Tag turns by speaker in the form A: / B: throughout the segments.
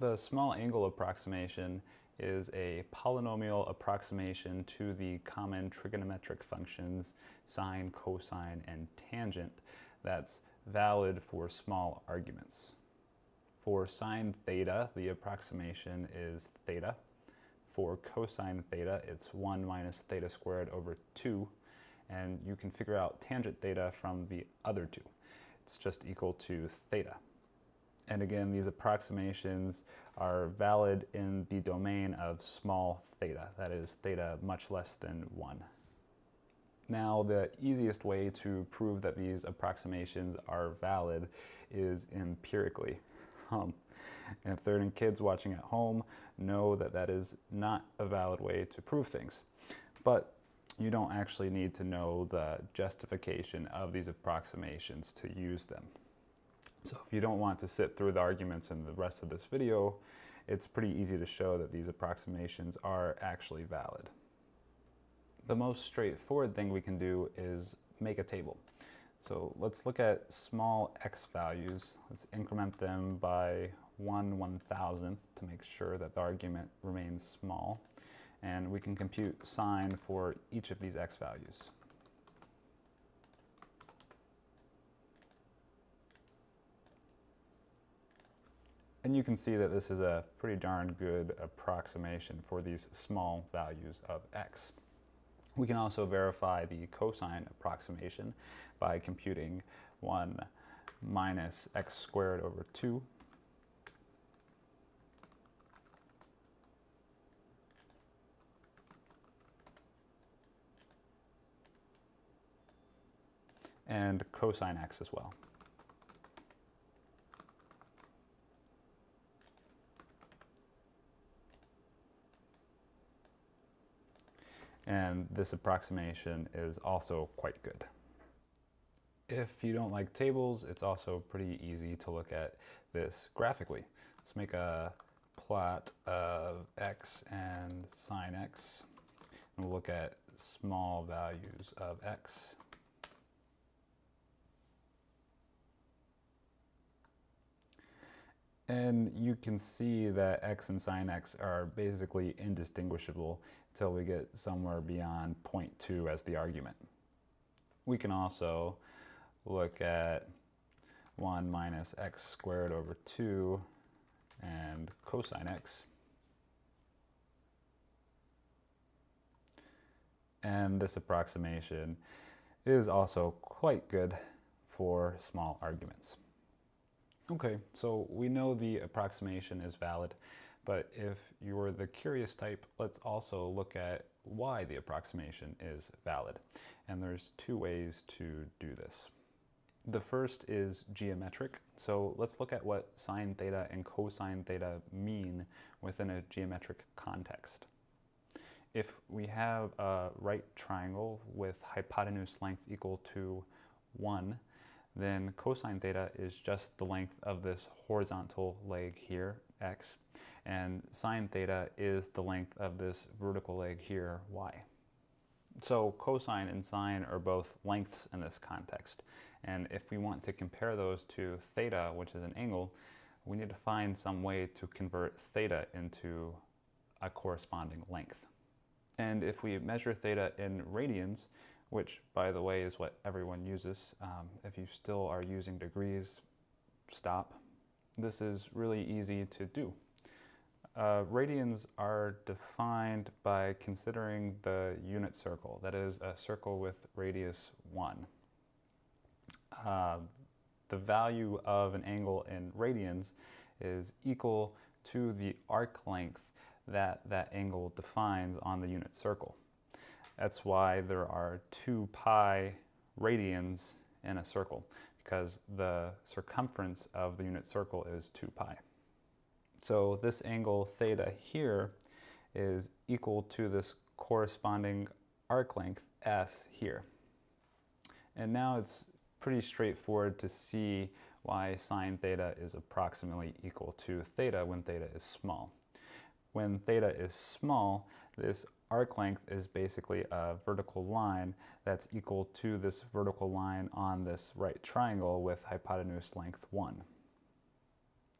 A: The small angle approximation is a polynomial approximation to the common trigonometric functions sine, cosine, and tangent that's valid for small arguments. For sine theta, the approximation is theta. For cosine theta, it's 1 minus theta squared over 2, and you can figure out tangent theta from the other two. It's just equal to theta. And again, these approximations are valid in the domain of small theta, that is theta much less than 1. Now, the easiest way to prove that these approximations are valid is empirically. And if there are any kids watching at home, know that that is not a valid way to prove things. But you don't actually need to know the justification of these approximations to use them. So if you don't want to sit through the arguments in the rest of this video, it's pretty easy to show that these approximations are actually valid. The most straightforward thing we can do is make a table. So let's look at small x values. Let's increment them by 1/1000th to make sure that the argument remains small. And we can compute sine for each of these x values. And you can see that this is a pretty darn good approximation for these small values of x. We can also verify the cosine approximation by computing 1 minus x squared over 2. And cosine x as well. And this approximation is also quite good. If you don't like tables, it's also pretty easy to look at this graphically. Let's make a plot of x and sine x, and we'll look at small values of x. And you can see that x and sine x are basically indistinguishable until we get somewhere beyond 0.2 as the argument. We can also look at 1 minus x squared over 2 and cosine x. And this approximation is also quite good for small arguments. Okay, so we know the approximation is valid, but if you're the curious type, let's also look at why the approximation is valid. And there's two ways to do this. The first is geometric. So let's look at what sine theta and cosine theta mean within a geometric context. If we have a right triangle with hypotenuse length equal to 1, then cosine theta is just the length of this horizontal leg here, x, and sine theta is the length of this vertical leg here, y. So cosine and sine are both lengths in this context, and if we want to compare those to theta, which is an angle, we need to find some way to convert theta into a corresponding length. And if we measure theta in radians, which, by the way, is what everyone uses. If you still are using degrees, stop. This is really easy to do. Radians are defined by considering the unit circle, that is, a circle with radius 1. The value of an angle in radians is equal to the arc length that that angle defines on the unit circle. That's why there are 2 pi radians in a circle, because the circumference of the unit circle is 2 pi. So this angle theta here is equal to this corresponding arc length s here. And now it's pretty straightforward to see why sine theta is approximately equal to theta when theta is small. When theta is small, this arc length is basically a vertical line that's equal to this vertical line on this right triangle with hypotenuse length 1.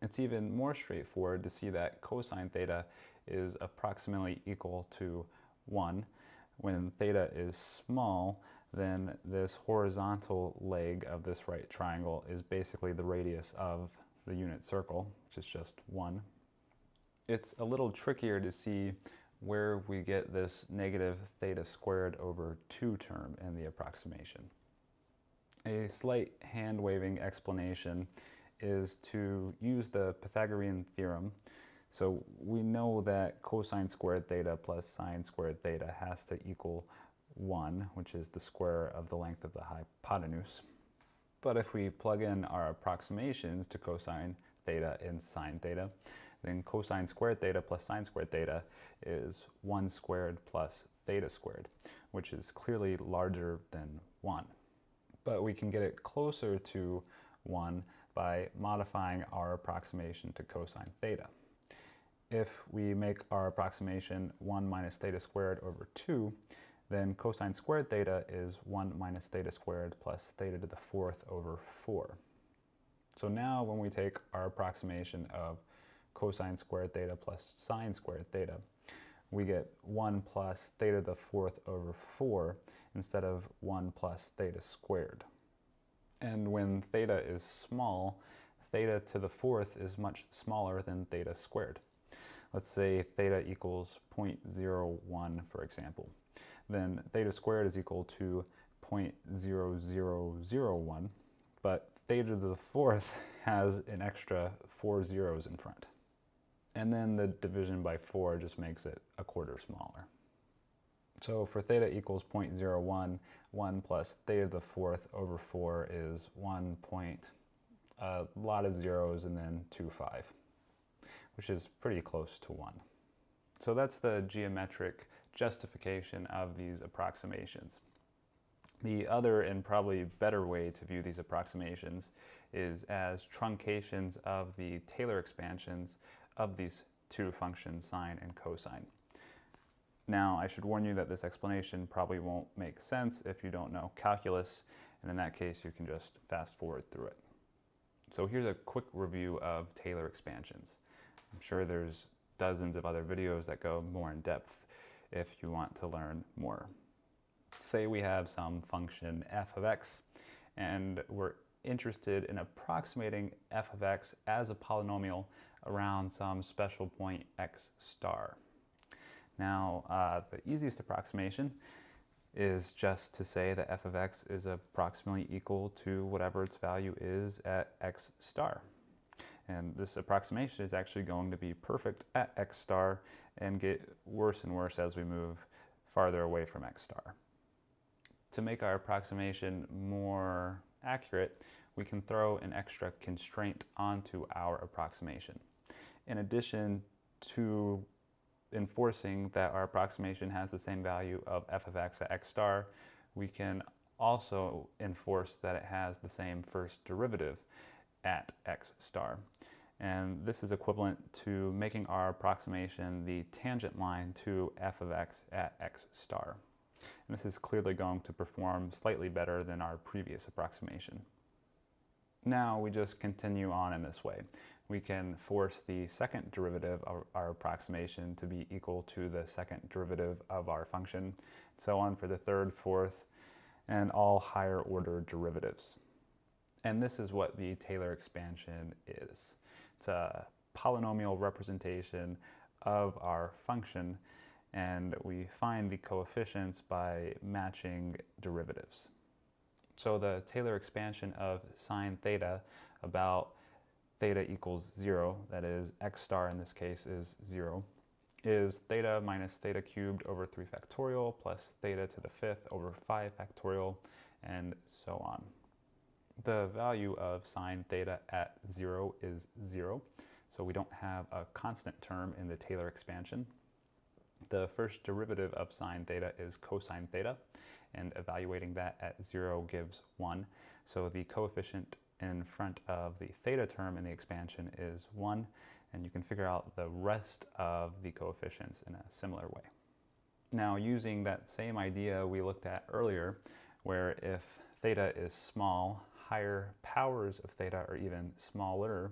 A: It's even more straightforward to see that cosine theta is approximately equal to 1. When theta is small, then this horizontal leg of this right triangle is basically the radius of the unit circle, which is just 1. It's a little trickier to see where we get this negative theta squared over 2 term in the approximation. A slight hand-waving explanation is to use the Pythagorean theorem. So we know that cosine squared theta plus sine squared theta has to equal 1, which is the square of the length of the hypotenuse. But if we plug in our approximations to cosine theta and sine theta, then cosine squared theta plus sine squared theta is 1 squared plus theta squared, which is clearly larger than 1. But we can get it closer to 1 by modifying our approximation to cosine theta. If we make our approximation 1 minus theta squared over 2, then cosine squared theta is 1 minus theta squared plus theta to the 4th over 4. So now when we take our approximation of cosine squared theta plus sine squared theta, we get 1 plus theta to the 4th over 4 instead of 1 plus theta squared. And when theta is small, theta to the 4th is much smaller than theta squared. Let's say theta equals 0.01, for example. Then theta squared is equal to 0.0001, but theta to the 4th has an extra 4 zeros in front. And then the division by 4 just makes it a quarter smaller. So for theta equals 0.01, 1 plus theta to the 4th over 4 is 1 point, a lot of zeros, and then 2.5, which is pretty close to 1. So that's the geometric justification of these approximations. The other and probably better way to view these approximations is as truncations of the Taylor expansions of these two functions, sine and cosine. Now, I should warn you that this explanation probably won't make sense if you don't know calculus, and in that case, you can just fast forward through it. So here's a quick review of Taylor expansions. I'm sure there's dozens of other videos that go more in depth if you want to learn more. Say we have some function f of x, and we're interested in approximating f of x as a polynomial around some special point x star. Now, the easiest approximation is just to say that f of x is approximately equal to whatever its value is at x star. And this approximation is actually going to be perfect at x star and get worse and worse as we move farther away from x star. To make our approximation more accurate, we can throw an extra constraint onto our approximation. In addition to enforcing that our approximation has the same value of f of x at x star, we can also enforce that it has the same first derivative at x star. And this is equivalent to making our approximation the tangent line to f of x at x star. And this is clearly going to perform slightly better than our previous approximation. Now we just continue on in this way. We can force the second derivative of our approximation to be equal to the second derivative of our function, so on for the third, fourth, and all higher order derivatives. And this is what the Taylor expansion is. It's a polynomial representation of our function, and we find the coefficients by matching derivatives. So the Taylor expansion of sine theta about theta equals 0, that is x star in this case is 0, is theta minus theta cubed over 3 factorial plus theta to the 5th over 5 factorial, and so on. The value of sine theta at 0 is 0, so we don't have a constant term in the Taylor expansion. The first derivative of sine theta is cosine theta, and evaluating that at 0 gives 1, so the coefficient in front of the theta term in the expansion is 1, and you can figure out the rest of the coefficients in a similar way. Now, using that same idea we looked at earlier, where if theta is small, higher powers of theta are even smaller,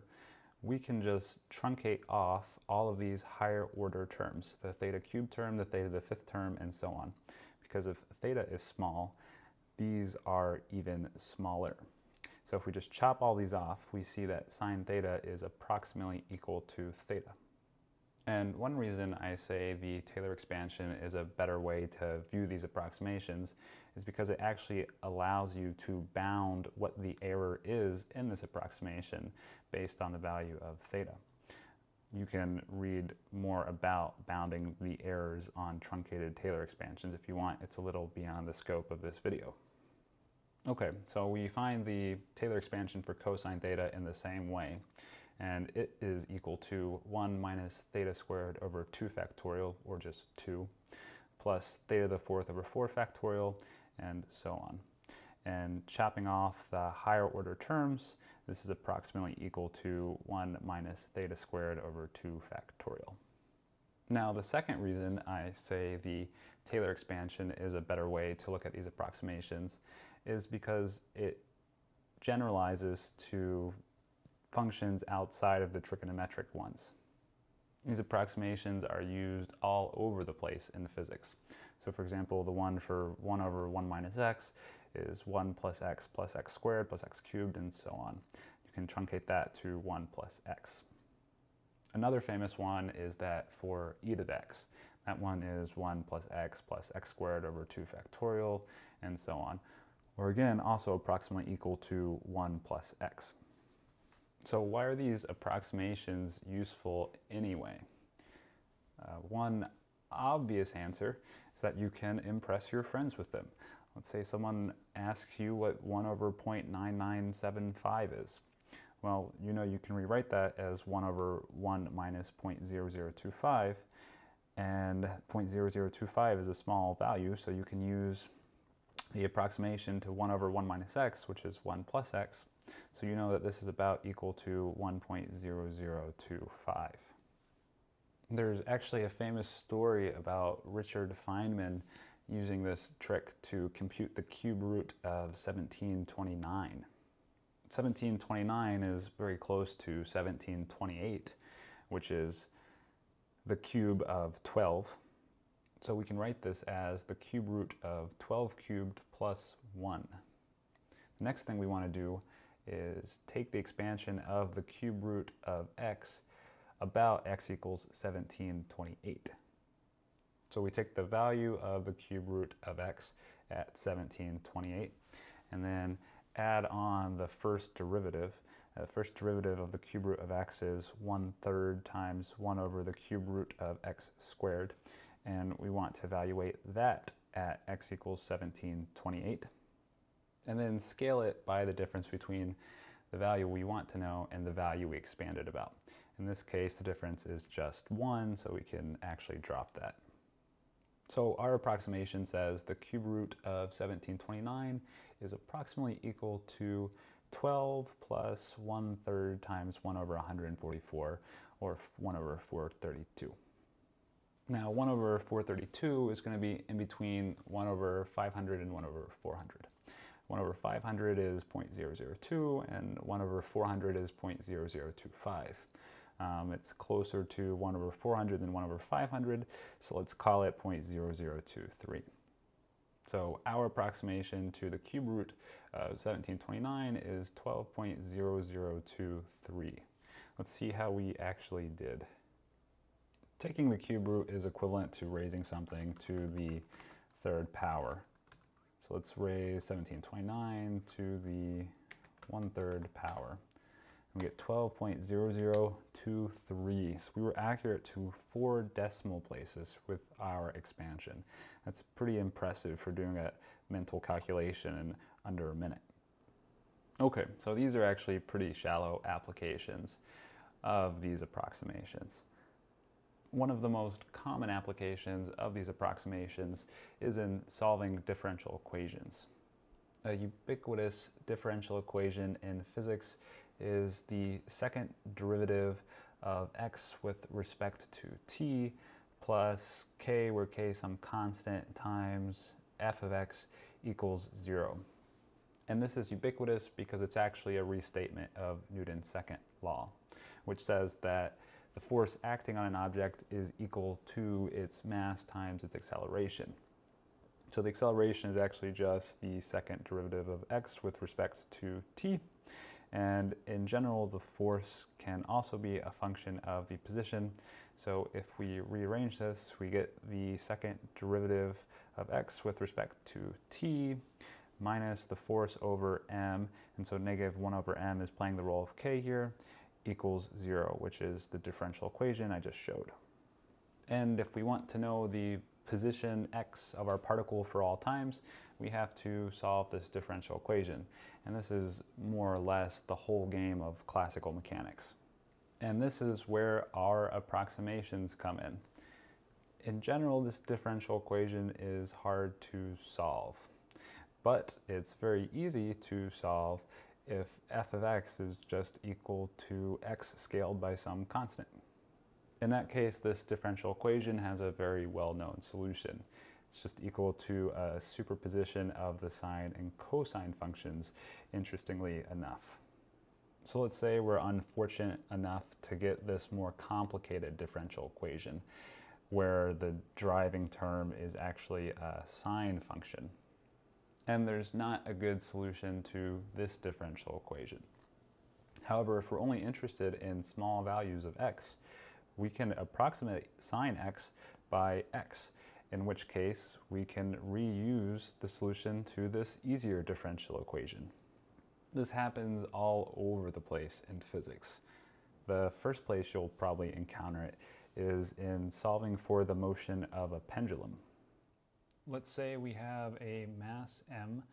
A: we can just truncate off all of these higher order terms, the theta cubed term, the theta to the fifth term, and so on. Because if theta is small, these are even smaller. So if we just chop all these off, we see that sine theta is approximately equal to theta. And one reason I say the Taylor expansion is a better way to view these approximations is because it actually allows you to bound what the error is in this approximation based on the value of theta. You can read more about bounding the errors on truncated Taylor expansions if you want. It's a little beyond the scope of this video. Okay, so we find the Taylor expansion for cosine theta in the same way, and it is equal to 1 minus theta squared over 2 factorial, or just 2, plus theta to the fourth over 4 factorial, and so on. And chopping off the higher order terms, this is approximately equal to 1 minus theta squared over 2 factorial. Now, the second reason I say the Taylor expansion is a better way to look at these approximations is because it generalizes to functions outside of the trigonometric ones. These approximations are used all over the place in physics. So for example, the one for 1 over 1 minus x is 1 plus x squared plus x cubed, and so on. You can truncate that to 1 plus x. Another famous one is that for e to the x. That one is 1 plus x squared over 2 factorial, and so on. Or again, also approximately equal to 1 plus x. So why are these approximations useful anyway? One obvious answer is that you can impress your friends with them. Let's say someone asks you what 1 over 0.9975 is. Well, you know you can rewrite that as 1 over 1 minus 0.0025, and 0.0025 is a small value, so you can use the approximation to 1 over 1 minus x, which is 1 plus x. So you know that this is about equal to 1.0025. There's actually a famous story about Richard Feynman using this trick to compute the cube root of 1729. 1729 is very close to 1728, which is the cube of 12. So we can write this as the cube root of 12 cubed plus 1. The next thing we want to do is take the expansion of the cube root of x about x equals 1728. So we take the value of the cube root of x at 1728 and then add on the first derivative. The first derivative of the cube root of x is 1/3 times 1 over the cube root of x squared. And we want to evaluate that at x equals 1728. And then scale it by the difference between the value we want to know and the value we expanded about. In this case, the difference is just 1, so we can actually drop that. So our approximation says the cube root of 1729 is approximately equal to 12 plus 1/3 times 1 over 144, or 1 over 432. Now 1 over 432 is going to be in between 1 over 500 and 1 over 400. 1 over 500 is 0.002 and 1 over 400 is 0.0025. It's closer to 1 over 400 than 1 over 500, so let's call it 0.0023. So our approximation to the cube root of 1729 is 12.0023. Let's see how we actually did. Taking the cube root is equivalent to raising something to the third power. So let's raise 1729 to the 1/3 power. We get 12.0023. So we were accurate to 4 decimal places with our expansion. That's pretty impressive for doing a mental calculation in under a minute. Okay, so these are actually pretty shallow applications of these approximations. One of the most common applications of these approximations is in solving differential equations. A ubiquitous differential equation in physics is the second derivative of x with respect to t plus k, where k is some constant, times f of x equals 0. And this is ubiquitous because it's actually a restatement of Newton's second law. which says that the force acting on an object is equal to its mass times its acceleration. So the acceleration is actually just the second derivative of x with respect to t. And in general, the force can also be a function of the position. So if we rearrange this, we get the second derivative of x with respect to t minus the force over m. And so negative 1 over m is playing the role of k here, equals 0, which is the differential equation I just showed. And if we want to know the position x of our particle for all times, we have to solve this differential equation. And this is more or less the whole game of classical mechanics. And this is where our approximations come in. In general, this differential equation is hard to solve, but it's very easy to solve if f of x is just equal to x scaled by some constant. In that case, this differential equation has a very well-known solution. It's just equal to a superposition of the sine and cosine functions, interestingly enough. So let's say we're unfortunate enough to get this more complicated differential equation, where the driving term is actually a sine function. And there's not a good solution to this differential equation. However, if we're only interested in small values of x, we can approximate sine x by x, in which case we can reuse the solution to this easier differential equation. This happens all over the place in physics. The first place you'll probably encounter it is in solving for the motion of a pendulum. Let's say we have a mass m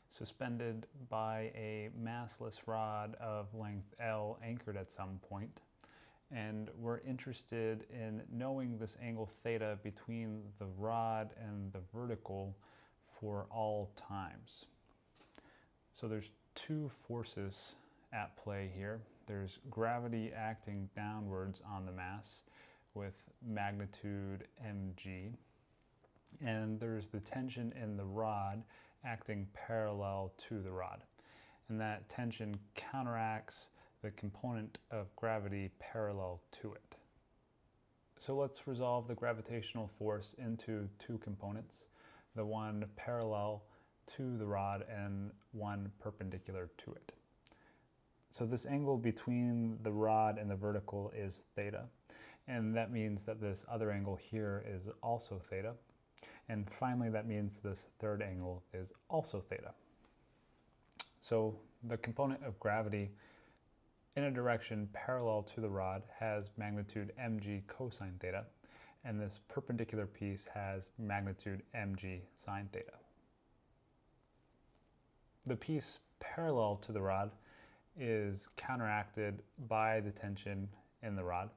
A: suspended by a massless rod of length L anchored at some point, and we're interested in knowing this angle theta between the rod and the vertical for all times. So there's two forces at play here. There's gravity acting downwards on the mass with magnitude mg, and there's the tension in the rod acting parallel to the rod. And that tension counteracts the component of gravity parallel to it. So let's resolve the gravitational force into two components, the one parallel to the rod and one perpendicular to it. So this angle between the rod and the vertical is theta, and that means that this other angle here is also theta. And finally, that means this third angle is also theta. So the component of gravity in a direction parallel to the rod has magnitude mg cosine theta, and this perpendicular piece has magnitude mg sine theta. The piece parallel to the rod is counteracted by the tension in the rod,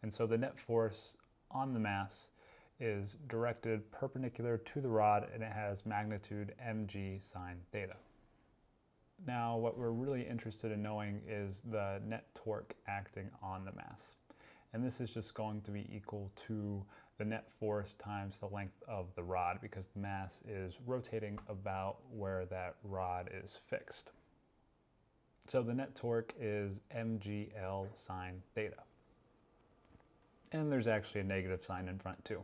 A: and so the net force on the mass is directed perpendicular to the rod, and it has magnitude mg sine theta. Now, what we're really interested in knowing is the net torque acting on the mass. And this is just going to be equal to the net force times the length of the rod, because the mass is rotating about where that rod is fixed. So the net torque is mgl sine theta. And there's actually a negative sign in front too.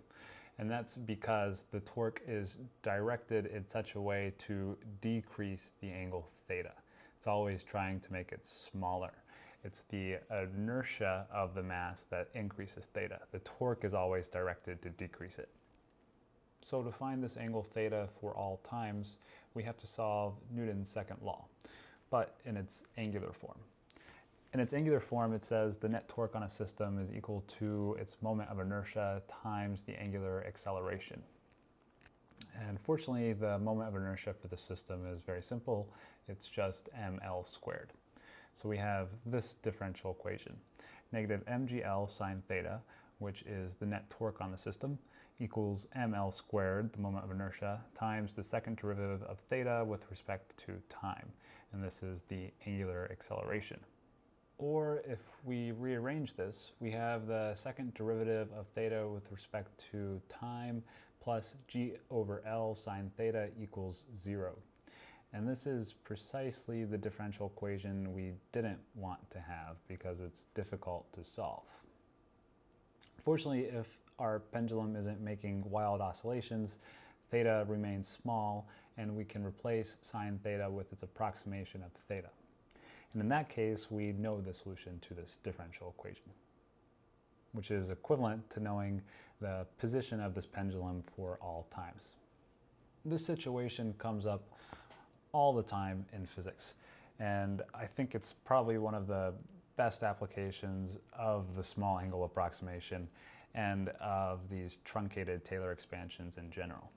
A: And that's because the torque is directed in such a way to decrease the angle theta. It's always trying to make it smaller. It's the inertia of the mass that increases theta. The torque is always directed to decrease it. So to find this angle theta for all times, we have to solve Newton's second law, but in its angular form. In its angular form, it says the net torque on a system is equal to its moment of inertia times the angular acceleration. And fortunately, the moment of inertia for the system is very simple. It's just ml squared. So we have this differential equation, negative mgl sine theta, which is the net torque on the system, equals ml squared, the moment of inertia, times the second derivative of theta with respect to time. And this is the angular acceleration. Or if we rearrange this, we have the second derivative of theta with respect to time plus g over L sine theta equals 0. And this is precisely the differential equation we didn't want to have because it's difficult to solve. Fortunately, if our pendulum isn't making wild oscillations, theta remains small, and we can replace sine theta with its approximation of theta. And in that case, we know the solution to this differential equation, which is equivalent to knowing the position of this pendulum for all times. This situation comes up all the time in physics, and I think it's probably one of the best applications of the small angle approximation and of these truncated Taylor expansions in general.